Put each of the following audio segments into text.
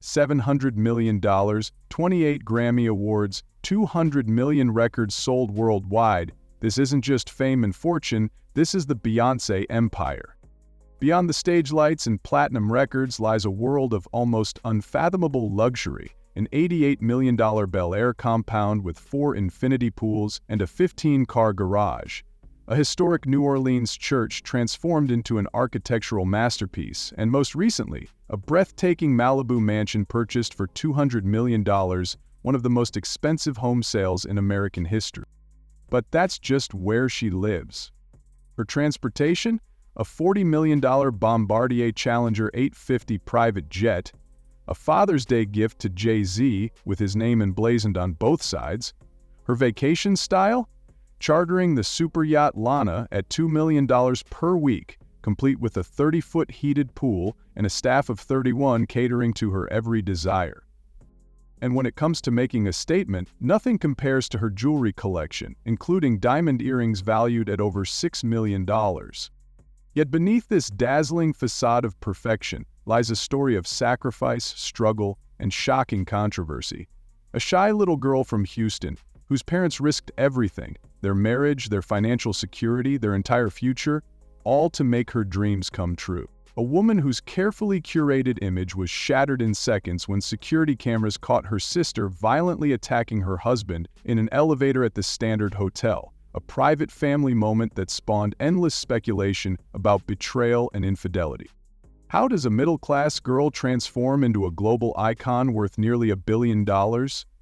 $700 million, 28 Grammy Awards, 200 million records sold worldwide. This isn't just fame and fortune, this is the Beyonce empire. Beyond the stage lights and platinum records lies a world of almost unfathomable luxury, an $88 million Bel Air compound with 4 infinity pools and a 15-car garage, a historic New Orleans church transformed into an architectural masterpiece, and most recently, a breathtaking Malibu mansion purchased for $200 million, one of the most expensive home sales in American history. But that's just where she lives. Her transportation? A $40 million Bombardier Challenger 850 private jet, a Father's Day gift to Jay-Z with his name emblazoned on both sides. Her vacation style? Chartering the super yacht Lana at $2 million per week, complete with a 30-foot heated pool and a staff of 31 catering to her every desire. And when it comes to making a statement, nothing compares to her jewelry collection, including diamond earrings valued at over $6 million. Yet beneath this dazzling facade of perfection lies a story of sacrifice, struggle, and shocking controversy. A shy little girl from Houston, whose parents risked everything, their marriage, their financial security, their entire future, all to make her dreams come true. A woman whose carefully curated image was shattered in seconds when security cameras caught her sister violently attacking her husband in an elevator at the Standard Hotel, a private family moment that spawned endless speculation about betrayal and infidelity. How does a middle-class girl transform into a global icon worth nearly $1 billion?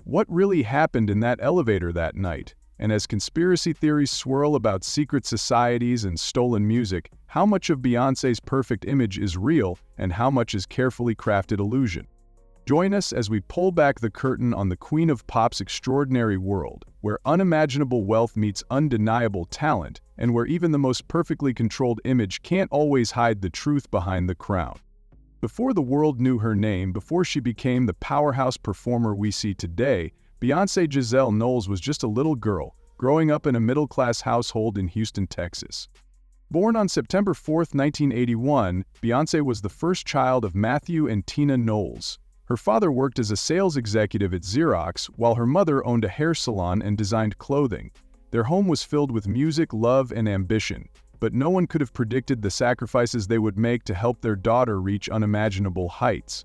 What really happened in that elevator that night? And as conspiracy theories swirl about secret societies and stolen music, how much of Beyoncé's perfect image is real and how much is carefully crafted illusion? Join us as we pull back the curtain on the Queen of Pop's extraordinary world, where unimaginable wealth meets undeniable talent, and where even the most perfectly controlled image can't always hide the truth behind the crown. Before the world knew her name, before she became the powerhouse performer we see today, Beyoncé Giselle Knowles was just a little girl, growing up in a middle-class household in Houston, Texas. Born on September 4, 1981, Beyoncé was the first child of Matthew and Tina Knowles. Her father worked as a sales executive at Xerox, while her mother owned a hair salon and designed clothing. Their home was filled with music, love, and ambition, but no one could have predicted the sacrifices they would make to help their daughter reach unimaginable heights.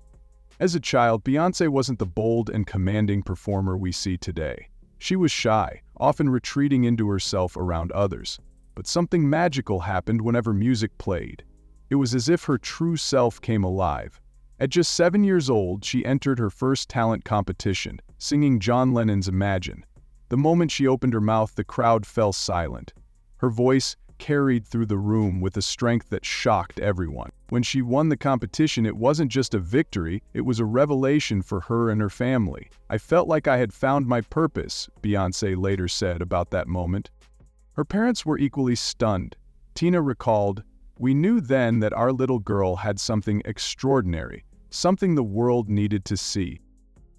As a child, Beyoncé wasn't the bold and commanding performer we see today. She was shy, often retreating into herself around others. But something magical happened whenever music played. It was as if her true self came alive. At just 7 years old, she entered her first talent competition, singing John Lennon's Imagine. The moment she opened her mouth, the crowd fell silent. Her voice carried through the room with a strength that shocked everyone. When she won the competition, it wasn't just a victory, it was a revelation for her and her family. "I felt like I had found my purpose," Beyoncé later said about that moment. Her parents were equally stunned. Tina recalled, "We knew then that our little girl had something extraordinary, something the world needed to see."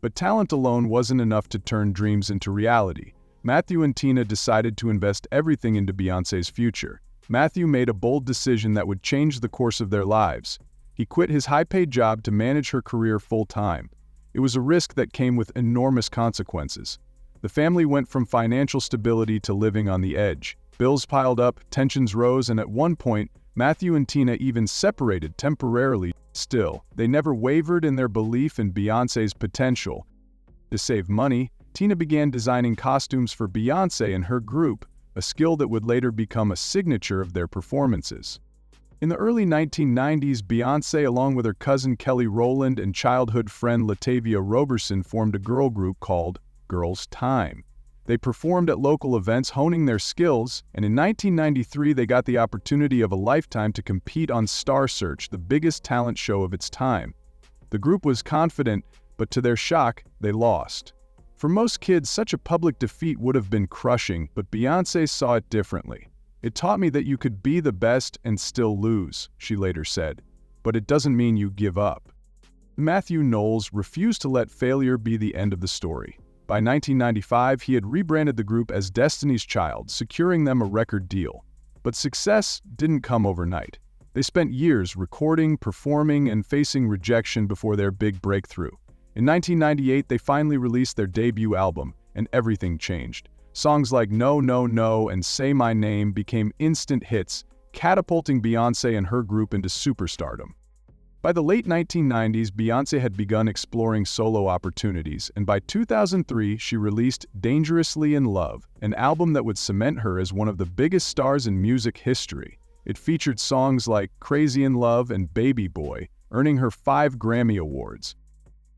But talent alone wasn't enough to turn dreams into reality. Matthew and Tina decided to invest everything into Beyoncé's future. Matthew made a bold decision that would change the course of their lives. He quit his high-paid job to manage her career full-time. It was a risk that came with enormous consequences. The family went from financial stability to living on the edge. Bills piled up, tensions rose, and at one point, Matthew and Tina even separated temporarily. Still, they never wavered in their belief in Beyoncé's potential. To save money, Tina began designing costumes for Beyoncé and her group, a skill that would later become a signature of their performances. In the early 1990s, Beyoncé, along with her cousin Kelly Rowland and childhood friend Latavia Roberson, formed a girl group called Girls' Tyme. They performed at local events, honing their skills, and in 1993 they got the opportunity of a lifetime to compete on Star Search, the biggest talent show of its time. The group was confident, but to their shock, they lost. For most kids, such a public defeat would have been crushing, but Beyoncé saw it differently. "It taught me that you could be the best and still lose," she later said. "But it doesn't mean you give up." Matthew Knowles refused to let failure be the end of the story. By 1995, he had rebranded the group as Destiny's Child, securing them a record deal. But success didn't come overnight. They spent years recording, performing, and facing rejection before their big breakthrough. In 1998, they finally released their debut album, and everything changed. Songs like No, No, No and Say My Name became instant hits, catapulting Beyonce and her group into superstardom. By the late 1990s, Beyonce had begun exploring solo opportunities, and by 2003, she released Dangerously in Love, an album that would cement her as one of the biggest stars in music history. It featured songs like Crazy in Love and Baby Boy, earning her 5 Grammy Awards.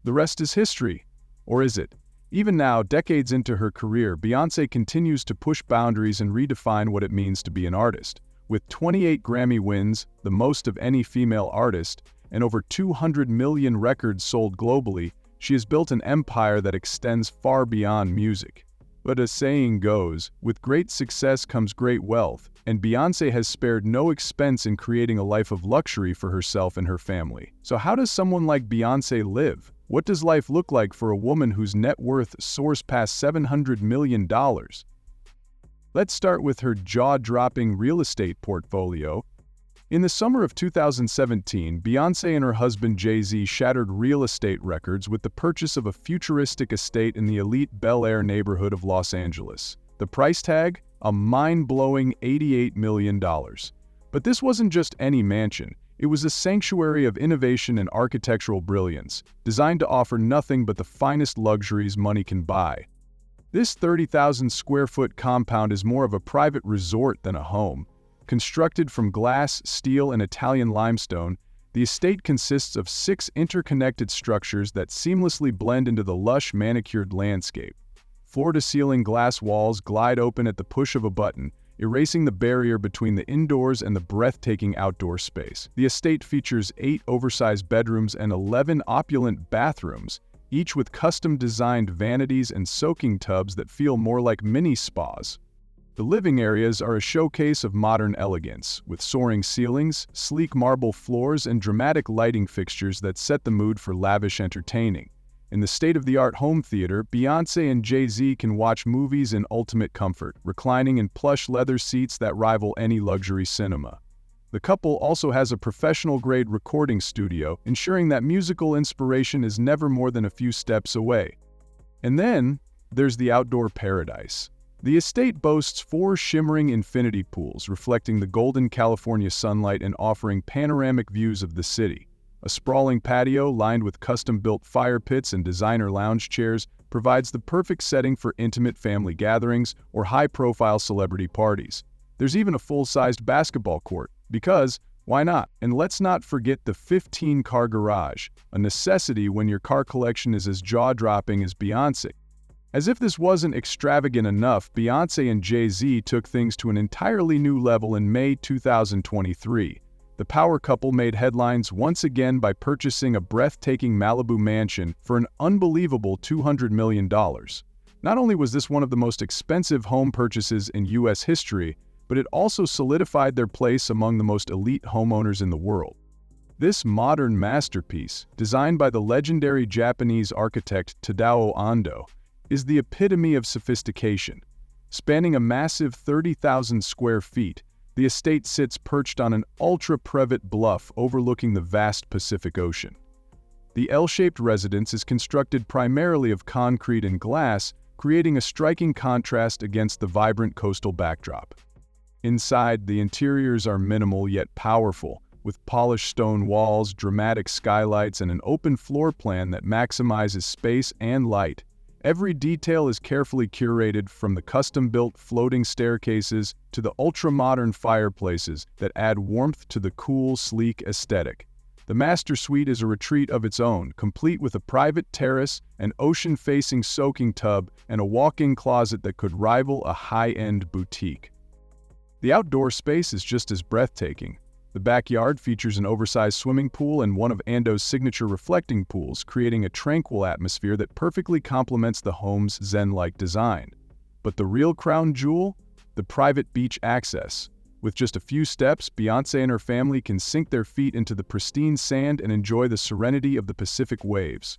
The rest is history. Or is it? Even now, decades into her career, Beyonce continues to push boundaries and redefine what it means to be an artist. With 28 Grammy wins, the most of any female artist, and over 200 million records sold globally, she has built an empire that extends far beyond music. But as saying goes, with great success comes great wealth, and Beyonce has spared no expense in creating a life of luxury for herself and her family. So how does someone like Beyonce live? What does life look like for a woman whose net worth soars past $700 million? Let's start with her jaw-dropping real estate portfolio. In the summer of 2017, Beyonce and her husband Jay-Z shattered real estate records with the purchase of a futuristic estate in the elite Bel Air neighborhood of Los Angeles. The price tag? A mind-blowing $88 million. But this wasn't just any mansion. It was a sanctuary of innovation and architectural brilliance, designed to offer nothing but the finest luxuries money can buy. This 30,000 square foot compound is more of a private resort than a home. Constructed from glass, steel, and Italian limestone, the estate consists of 6 interconnected structures that seamlessly blend into the lush, manicured landscape. Floor-to-ceiling glass walls glide open at the push of a button, erasing the barrier between the indoors and the breathtaking outdoor space. The estate features 8 oversized bedrooms and 11 opulent bathrooms, each with custom-designed vanities and soaking tubs that feel more like mini spas. The living areas are a showcase of modern elegance, with soaring ceilings, sleek marble floors, and dramatic lighting fixtures that set the mood for lavish entertaining. In the state-of-the-art home theater, Beyonce and Jay-Z can watch movies in ultimate comfort, reclining in plush leather seats that rival any luxury cinema. The couple also has a professional-grade recording studio, ensuring that musical inspiration is never more than a few steps away. And then, there's the outdoor paradise. The estate boasts 4 shimmering infinity pools reflecting the golden California sunlight and offering panoramic views of the city. A sprawling patio lined with custom-built fire pits and designer lounge chairs provides the perfect setting for intimate family gatherings or high-profile celebrity parties. There's even a full-sized basketball court, because, why not? And let's not forget the 15-car garage, a necessity when your car collection is as jaw-dropping as Beyonce. As if this wasn't extravagant enough, Beyonce and Jay-Z took things to an entirely new level in May 2023. The power couple made headlines once again by purchasing a breathtaking Malibu mansion for an unbelievable $200 million. Not only was this one of the most expensive home purchases in U.S. history, but it also solidified their place among the most elite homeowners in the world. This modern masterpiece, designed by the legendary Japanese architect Tadao Ando, is the epitome of sophistication. Spanning a massive 30,000 square feet, the estate sits perched on an ultra-private bluff overlooking the vast Pacific Ocean. The L-shaped residence is constructed primarily of concrete and glass, creating a striking contrast against the vibrant coastal backdrop. Inside, the interiors are minimal yet powerful, with polished stone walls, dramatic skylights, and an open floor plan that maximizes space and light. Every detail is carefully curated, from the custom-built floating staircases to the ultra-modern fireplaces that add warmth to the cool, sleek aesthetic. The master suite is a retreat of its own, complete with a private terrace, an ocean-facing soaking tub, and a walk-in closet that could rival a high-end boutique. The outdoor space is just as breathtaking. The backyard features an oversized swimming pool and one of Ando's signature reflecting pools, creating a tranquil atmosphere that perfectly complements the home's zen-like design. But the real crown jewel? The private beach access. With just a few steps, Beyonce and her family can sink their feet into the pristine sand and enjoy the serenity of the Pacific waves.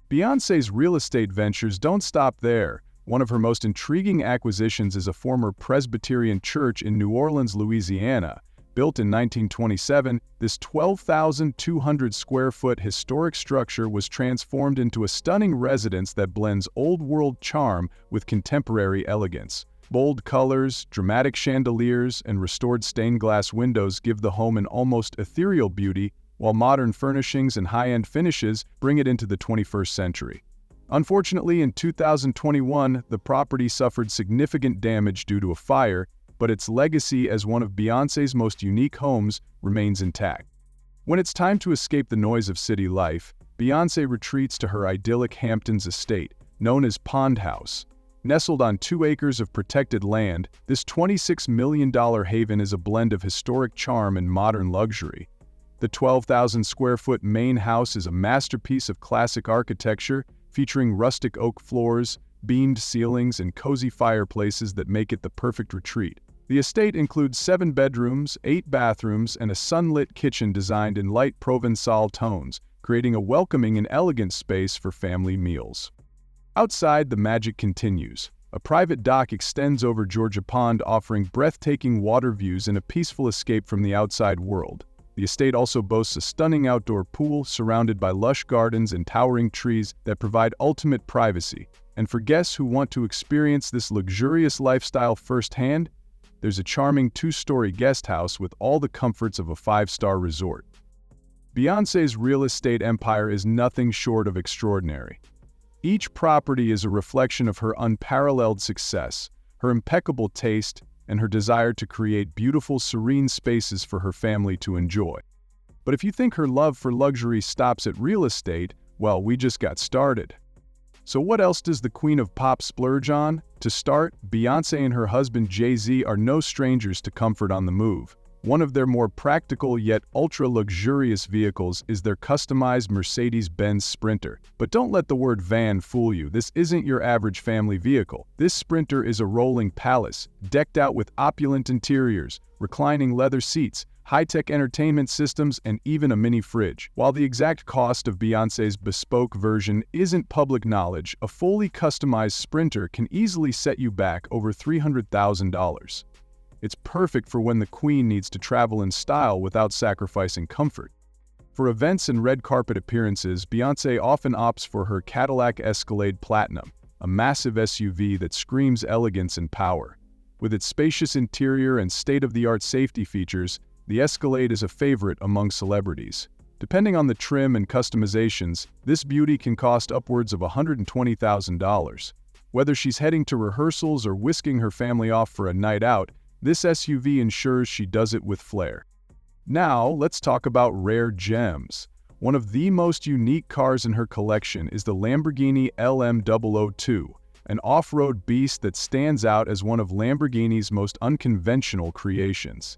Beyonce's real estate ventures don't stop there. One of her most intriguing acquisitions is a former Presbyterian church in New Orleans, Louisiana. Built in 1927, this 12,200 square foot historic structure was transformed into a stunning residence that blends old-world charm with contemporary elegance. Bold colors, dramatic chandeliers, and restored stained glass windows give the home an almost ethereal beauty, while modern furnishings and high-end finishes bring it into the 21st century. Unfortunately, in 2021, the property suffered significant damage due to a fire, but its legacy as one of Beyoncé's most unique homes remains intact. When it's time to escape the noise of city life, Beyoncé retreats to her idyllic Hamptons estate, known as Pond House. Nestled on 2 acres of protected land, this $26 million haven is a blend of historic charm and modern luxury. The 12,000 square foot main house is a masterpiece of classic architecture, featuring rustic oak floors, beamed ceilings, and cozy fireplaces that make it the perfect retreat. The estate includes 7 bedrooms, 8 bathrooms, and a sunlit kitchen designed in light Provençal tones, creating a welcoming and elegant space for family meals. Outside, the magic continues. A private dock extends over Georgia Pond, offering breathtaking water views and a peaceful escape from the outside world. The estate also boasts a stunning outdoor pool surrounded by lush gardens and towering trees that provide ultimate privacy. And for guests who want to experience this luxurious lifestyle firsthand, there's a charming 2-story guest house with all the comforts of a 5-star resort. Beyoncé's real estate empire is nothing short of extraordinary. Each property is a reflection of her unparalleled success, her impeccable taste, and her desire to create beautiful, serene spaces for her family to enjoy. But if you think her love for luxury stops at real estate, well, we just got started. So what else does the Queen of Pop splurge on? To start, Beyoncé and her husband Jay-Z are no strangers to comfort on the move. One of their more practical yet ultra-luxurious vehicles is their customized Mercedes-Benz Sprinter. But don't let the word van fool you. This isn't your average family vehicle. This Sprinter is a rolling palace, decked out with opulent interiors, reclining leather seats, high-tech entertainment systems, and even a mini fridge. While the exact cost of Beyoncé's bespoke version isn't public knowledge, a fully customized Sprinter can easily set you back over $300,000. It's perfect for when the Queen needs to travel in style without sacrificing comfort. For events and red carpet appearances, Beyoncé often opts for her Cadillac Escalade Platinum, a massive SUV that screams elegance and power. With its spacious interior and state-of-the-art safety features, the Escalade is a favorite among celebrities. Depending on the trim and customizations, this beauty can cost upwards of $120,000. Whether she's heading to rehearsals or whisking her family off for a night out, this SUV ensures she does it with flair. Now, let's talk about rare gems. One of the most unique cars in her collection is the Lamborghini LM002, an off-road beast that stands out as one of Lamborghini's most unconventional creations.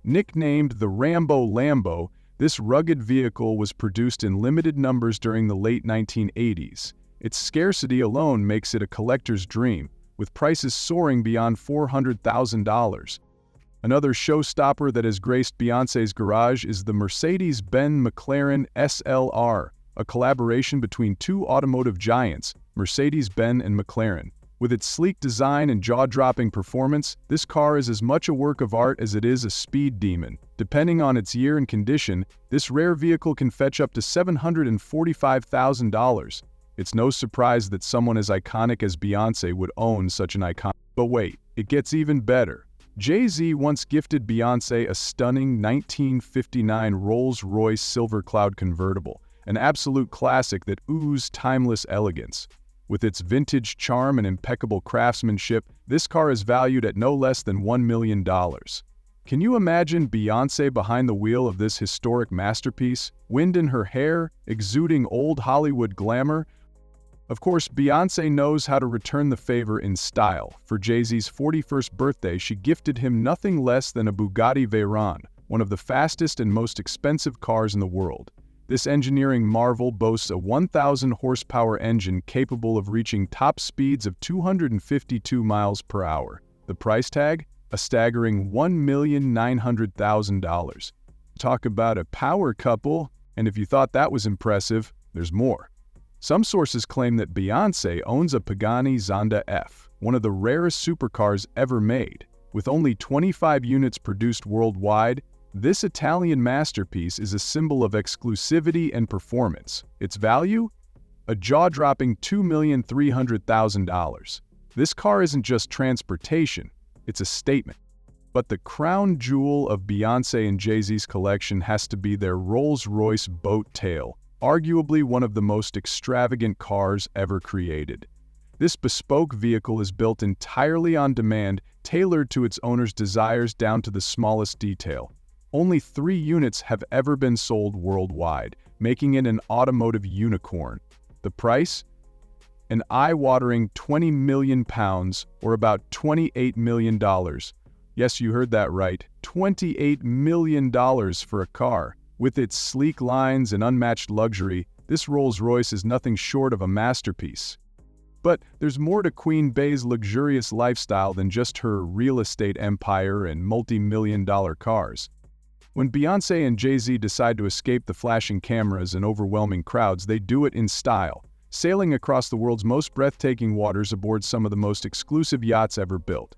Nicknamed the Rambo Lambo, this rugged vehicle was produced in limited numbers during the late 1980s. Its scarcity alone makes it a collector's dream, with prices soaring beyond $400,000. Another showstopper that has graced Beyoncé's garage is the Mercedes-Benz McLaren SLR, a collaboration between 2 automotive giants, Mercedes-Benz and McLaren. With its sleek design and jaw-dropping performance, this car is as much a work of art as it is a speed demon. Depending on its year and condition, this rare vehicle can fetch up to $745,000. It's no surprise that someone as iconic as Beyoncé would own such an icon. But wait, it gets even better. Jay-Z once gifted Beyoncé a stunning 1959 Rolls-Royce Silver Cloud convertible, an absolute classic that oozed timeless elegance. With its vintage charm and impeccable craftsmanship, this car is valued at no less than $1 million. Can you imagine Beyoncé behind the wheel of this historic masterpiece? Wind in her hair, exuding old Hollywood glamour? Of course, Beyoncé knows how to return the favor in style. For Jay-Z's 41st birthday, she gifted him nothing less than a Bugatti Veyron, one of the fastest and most expensive cars in the world. This engineering marvel boasts a 1,000-horsepower engine capable of reaching top speeds of 252 miles per hour. The price tag? A staggering $1,900,000. Talk about a power couple, and if you thought that was impressive, there's more. Some sources claim that Beyoncé owns a Pagani Zonda F, one of the rarest supercars ever made. With only 25 units produced worldwide, This Italian masterpiece is a symbol of exclusivity and performance. Its value? A jaw-dropping $2,300,000. This car isn't just transportation, it's a statement. But the crown jewel of Beyonce and Jay-Z's collection has to be their Rolls-Royce boat tail, arguably one of the most extravagant cars ever created. This bespoke vehicle is built entirely on demand, tailored to its owner's desires down to the smallest detail. Only 3 units have ever been sold worldwide, making it an automotive unicorn. The price? An eye-watering £20 million, or about $28 million. Yes, you heard that right, $28 million for a car. With its sleek lines and unmatched luxury, this Rolls-Royce is nothing short of a masterpiece. But there's more to Queen Bey's luxurious lifestyle than just her real estate empire and multi-million-dollar cars. When Beyonce and Jay-Z decide to escape the flashing cameras and overwhelming crowds, they do it in style, sailing across the world's most breathtaking waters aboard some of the most exclusive yachts ever built.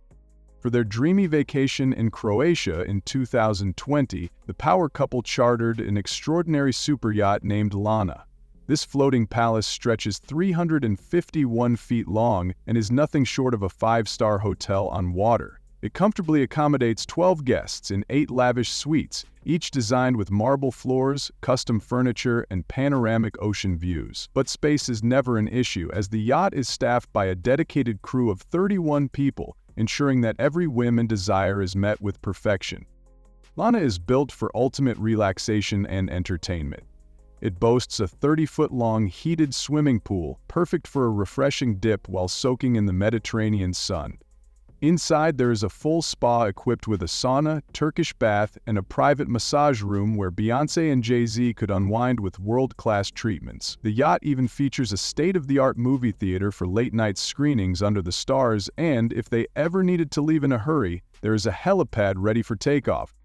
For their dreamy vacation in Croatia in 2020, the power couple chartered an extraordinary superyacht named Lana. This floating palace stretches 351 feet long and is nothing short of a 5-star hotel on water. It comfortably accommodates 12 guests in 8 lavish suites, each designed with marble floors, custom furniture, and panoramic ocean views. But space is never an issue, as the yacht is staffed by a dedicated crew of 31 people, ensuring that every whim and desire is met with perfection. Lana is built for ultimate relaxation and entertainment. It boasts a 30-foot-long heated swimming pool, perfect for a refreshing dip while soaking in the Mediterranean sun. Inside, there is a full spa equipped with a sauna, Turkish bath, and a private massage room where Beyonce and Jay-Z could unwind with world-class treatments. The yacht even features a state-of-the-art movie theater for late-night screenings under the stars, and if they ever needed to leave in a hurry, there is a helipad ready for takeoff.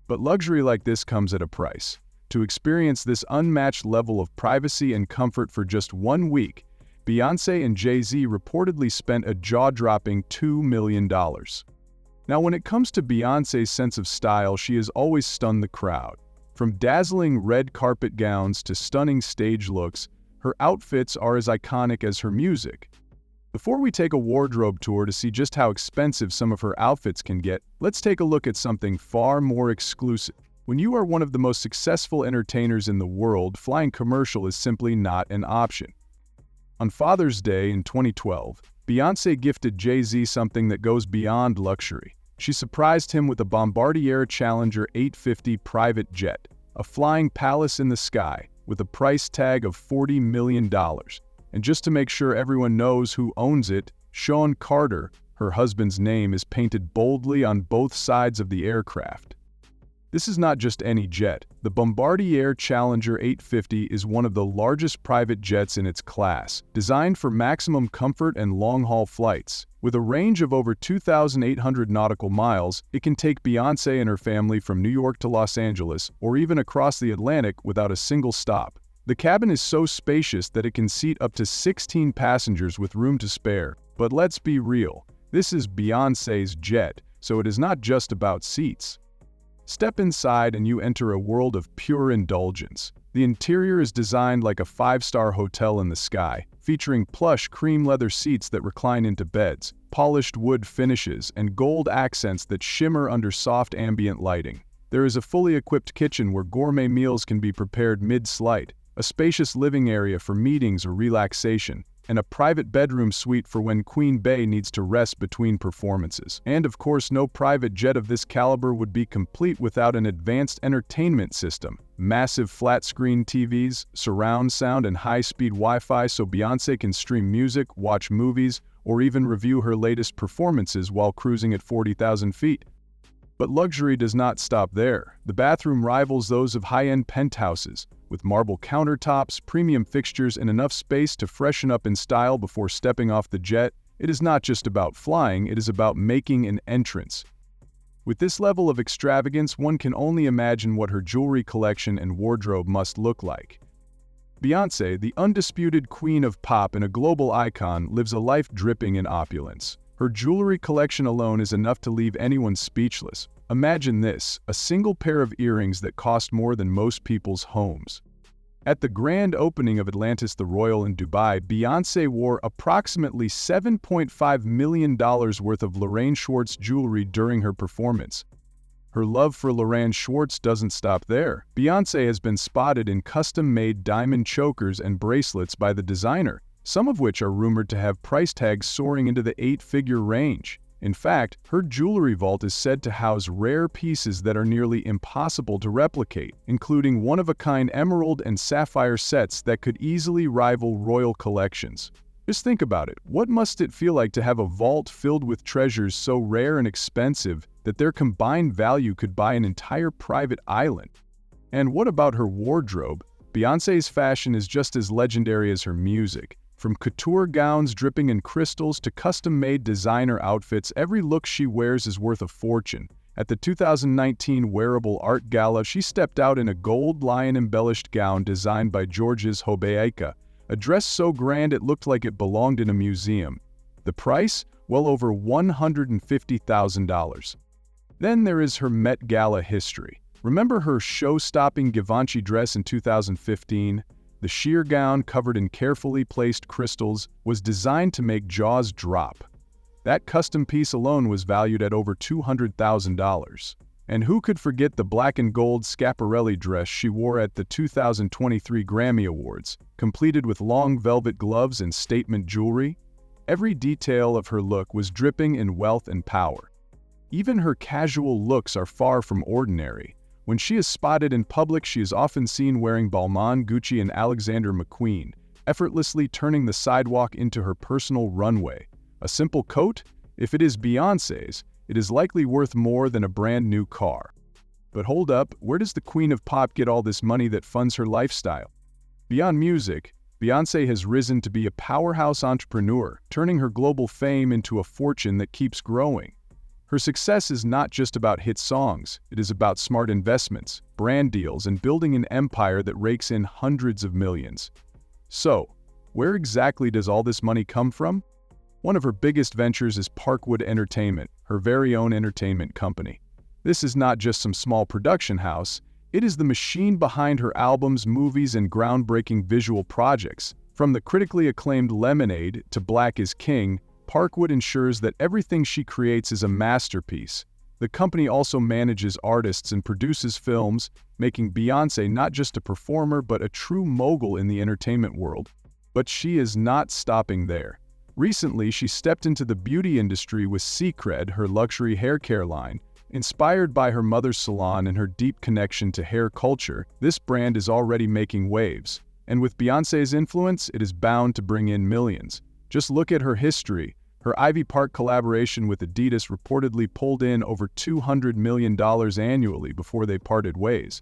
But luxury like this comes at a price. To experience this unmatched level of privacy and comfort for just 1 week, Beyonce and Jay-Z reportedly spent a jaw-dropping $2 million. Now, when it comes to Beyonce's sense of style, she has always stunned the crowd. From dazzling red carpet gowns to stunning stage looks, her outfits are as iconic as her music. Before we take a wardrobe tour to see just how expensive some of her outfits can get, let's take a look at something far more exclusive. When you are one of the most successful entertainers in the world, flying commercial is simply not an option. On Father's Day in 2012, Beyonce gifted Jay-Z something that goes beyond luxury. She surprised him with a Bombardier Challenger 850 private jet, a flying palace in the sky, with a price tag of $40 million. And just to make sure everyone knows who owns it, Sean Carter, her husband's name, is painted boldly on both sides of the aircraft. This is not just any jet. The Bombardier Challenger 850 is one of the largest private jets in its class, designed for maximum comfort and long-haul flights. With a range of over 2,800 nautical miles, it can take Beyonce and her family from New York to Los Angeles, or even across the Atlantic without a single stop. The cabin is so spacious that it can seat up to 16 passengers with room to spare. But let's be real, this is Beyonce's jet, so it is not just about seats. Step inside and you enter a world of pure indulgence. The interior is designed like a 5-star hotel in the sky, featuring plush cream leather seats that recline into beds, polished wood finishes, and gold accents that shimmer under soft ambient lighting. There is a fully equipped kitchen where gourmet meals can be prepared mid-flight, a spacious living area for meetings or relaxation, and a private bedroom suite for when Queen Bey needs to rest between performances. And of course, no private jet of this caliber would be complete without an advanced entertainment system. Massive flat-screen TVs, surround sound, and high-speed Wi-Fi so Beyonce can stream music, watch movies, or even review her latest performances while cruising at 40,000 feet. But luxury does not stop there. The bathroom rivals those of high-end penthouses, with marble countertops, premium fixtures, and enough space to freshen up in style before stepping off the jet. It is not just about flying, it is about making an entrance. With this level of extravagance, one can only imagine what her jewelry collection and wardrobe must look like. Beyonce, the undisputed queen of pop and a global icon, lives a life dripping in opulence. Her jewelry collection alone is enough to leave anyone speechless. Imagine this, a single pair of earrings that cost more than most people's homes. At the grand opening of Atlantis the Royal in Dubai, Beyonce wore approximately $7.5 million worth of Lorraine Schwartz jewelry during her performance. Her love for Lorraine Schwartz doesn't stop there. Beyonce has been spotted in custom-made diamond chokers and bracelets by the designer, some of which are rumored to have price tags soaring into the 8-figure range. In fact, her jewelry vault is said to house rare pieces that are nearly impossible to replicate, including one-of-a-kind emerald and sapphire sets that could easily rival royal collections. Just think about it. What must it feel like to have a vault filled with treasures so rare and expensive that their combined value could buy an entire private island? And what about her wardrobe? Beyoncé's fashion is just as legendary as her music. From couture gowns dripping in crystals to custom-made designer outfits, every look she wears is worth a fortune. At the 2019 Wearable Art Gala, she stepped out in a gold lion-embellished gown designed by Georges Hobeika, a dress so grand it looked like it belonged in a museum. The price? Well over $150,000. Then there is her Met Gala history. Remember her show-stopping Givenchy dress in 2015? The sheer gown, covered in carefully placed crystals, was designed to make jaws drop. That custom piece alone was valued at over $200,000. And who could forget the black and gold Schiaparelli dress she wore at the 2023 Grammy Awards, completed with long velvet gloves and statement jewelry? Every detail of her look was dripping in wealth and power. Even her casual looks are far from ordinary. When she is spotted in public, she is often seen wearing Balmain, Gucci, and Alexander McQueen, effortlessly turning the sidewalk into her personal runway. A simple coat? If it is Beyoncé's, it is likely worth more than a brand new car. But hold up, where does the Queen of Pop get all this money that funds her lifestyle? Beyond music, Beyoncé has risen to be a powerhouse entrepreneur, turning her global fame into a fortune that keeps growing. Her success is not just about hit songs, it is about smart investments, brand deals, and building an empire that rakes in hundreds of millions. So, where exactly does all this money come from? One of her biggest ventures is Parkwood Entertainment, her very own entertainment company. This is not just some small production house, it is the machine behind her albums, movies, and groundbreaking visual projects. From the critically acclaimed Lemonade to Black is King, Parkwood ensures that everything she creates is a masterpiece. The company also manages artists and produces films, making Beyoncé not just a performer but a true mogul in the entertainment world. But she is not stopping there. Recently, she stepped into the beauty industry with Secret, her luxury hair care line. Inspired by her mother's salon and her deep connection to hair culture, this brand is already making waves. And with Beyoncé's influence, it is bound to bring in millions. Just look at her history. Her Ivy Park collaboration with Adidas reportedly pulled in over $200 million annually before they parted ways.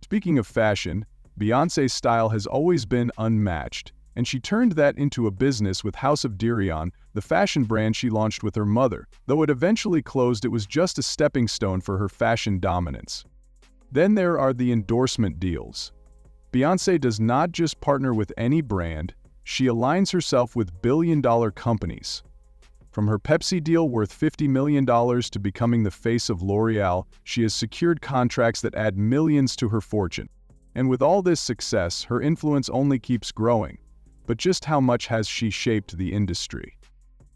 Speaking of fashion, Beyoncé's style has always been unmatched, and she turned that into a business with House of Dirion, the fashion brand she launched with her mother. Though it eventually closed, it was just a stepping stone for her fashion dominance. Then there are the endorsement deals. Beyoncé does not just partner with any brand, she aligns herself with billion-dollar companies. From her Pepsi deal worth $50 million to becoming the face of L'Oreal, she has secured contracts that add millions to her fortune. And with all this success, her influence only keeps growing. But just how much has she shaped the industry?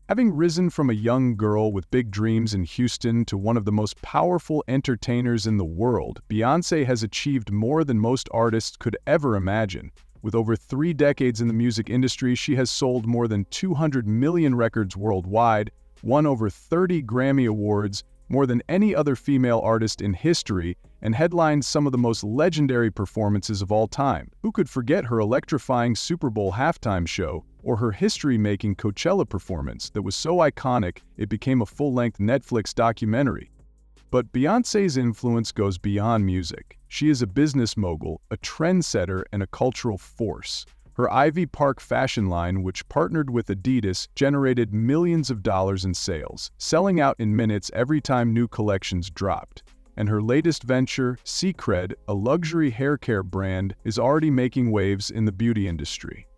Having risen from a young girl with big dreams in Houston to one of the most powerful entertainers in the world, Beyoncé has achieved more than most artists could ever imagine. With over 3 decades in the music industry, she has sold more than 200 million records worldwide, won over 30 Grammy Awards, more than any other female artist in history, and headlined some of the most legendary performances of all time. Who could forget her electrifying Super Bowl halftime show, or her history-making Coachella performance that was so iconic it became a full-length Netflix documentary? But Beyoncé's influence goes beyond music. She is a business mogul, a trendsetter, and a cultural force. Her Ivy Park fashion line, which partnered with Adidas, generated millions of dollars in sales, selling out in minutes every time new collections dropped. And her latest venture, Secret, a luxury hair care brand, is already making waves in the beauty industry.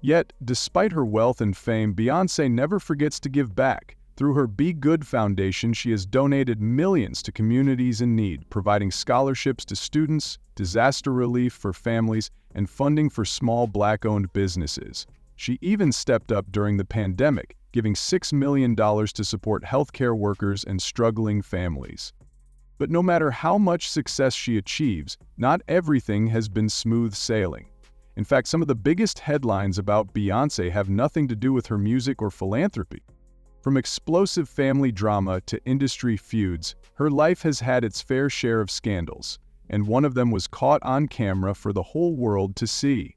Yet, despite her wealth and fame, Beyoncé never forgets to give back. Through her Be Good Foundation, she has donated millions to communities in need, providing scholarships to students, disaster relief for families, and funding for small Black-owned businesses. She even stepped up during the pandemic, giving $6 million to support healthcare workers and struggling families. But no matter how much success she achieves, not everything has been smooth sailing. In fact, some of the biggest headlines about Beyonce have nothing to do with her music or philanthropy. From explosive family drama to industry feuds, her life has had its fair share of scandals, and one of them was caught on camera for the whole world to see.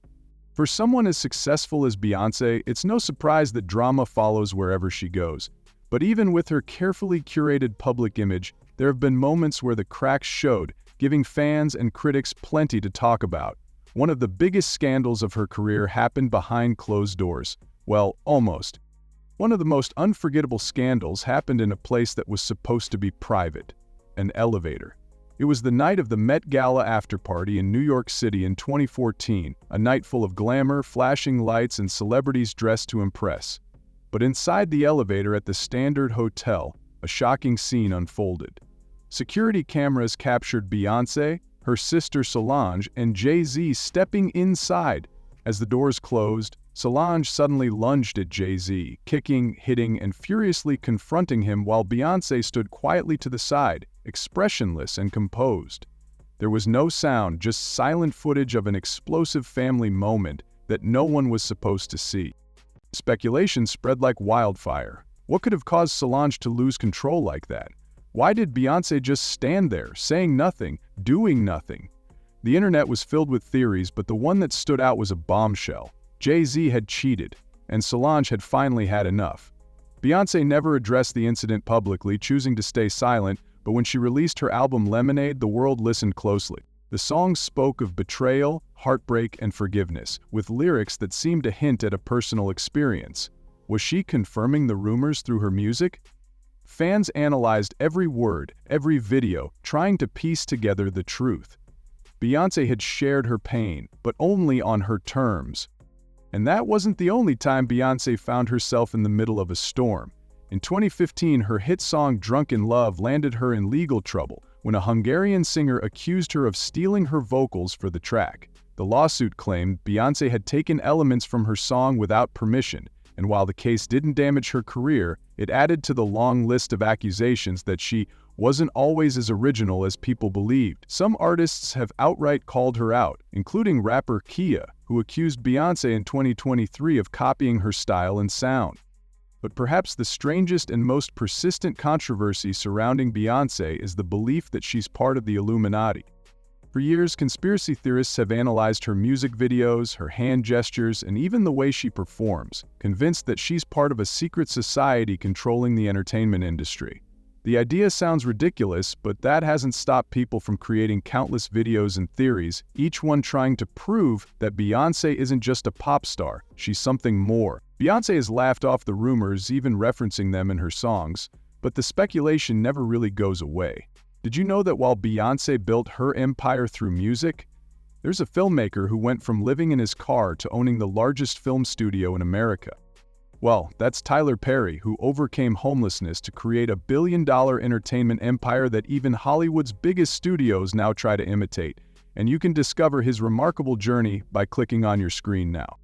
For someone as successful as Beyonce, it's no surprise that drama follows wherever she goes. But even with her carefully curated public image, there have been moments where the cracks showed, giving fans and critics plenty to talk about. One of the biggest scandals of her career happened behind closed doors. Well, almost. One of the most unforgettable scandals happened in a place that was supposed to be private, an elevator. It was the night of the Met Gala after-party in New York City in 2014, a night full of glamour, flashing lights, and celebrities dressed to impress. But inside the elevator at the Standard Hotel, a shocking scene unfolded. Security cameras captured Beyonce, her sister Solange, and Jay-Z stepping inside. As the doors closed, Solange suddenly lunged at Jay-Z, kicking, hitting, and furiously confronting him while Beyonce stood quietly to the side, expressionless and composed. There was no sound, just silent footage of an explosive family moment that no one was supposed to see. Speculation spread like wildfire. What could have caused Solange to lose control like that? Why did Beyonce just stand there, saying nothing, doing nothing? The internet was filled with theories, but the one that stood out was a bombshell. Jay-Z had cheated, and Solange had finally had enough. Beyonce never addressed the incident publicly, choosing to stay silent, but when she released her album Lemonade, the world listened closely. The song spoke of betrayal, heartbreak, and forgiveness, with lyrics that seemed to hint at a personal experience. Was she confirming the rumors through her music? Fans analyzed every word, every video, trying to piece together the truth. Beyonce had shared her pain, but only on her terms. And that wasn't the only time Beyonce found herself in the middle of a storm. In 2015, her hit song Drunk in Love landed her in legal trouble when a Hungarian singer accused her of stealing her vocals for the track. The lawsuit claimed Beyonce had taken elements from her song without permission, and while the case didn't damage her career, it added to the long list of accusations that she wasn't always as original as people believed. Some artists have outright called her out, including rapper Kia, who accused Beyonce in 2023 of copying her style and sound. But perhaps the strangest and most persistent controversy surrounding Beyonce is the belief that she's part of the Illuminati. For years, conspiracy theorists have analyzed her music videos, her hand gestures, and even the way she performs, convinced that she's part of a secret society controlling the entertainment industry. The idea sounds ridiculous, but that hasn't stopped people from creating countless videos and theories, each one trying to prove that Beyonce isn't just a pop star, she's something more. Beyonce has laughed off the rumors, even referencing them in her songs, but the speculation never really goes away. Did you know that while Beyonce built her empire through music, there's a filmmaker who went from living in his car to owning the largest film studio in America? Well, that's Tyler Perry, who overcame homelessness to create a billion-dollar entertainment empire that even Hollywood's biggest studios now try to imitate. And you can discover his remarkable journey by clicking on your screen now.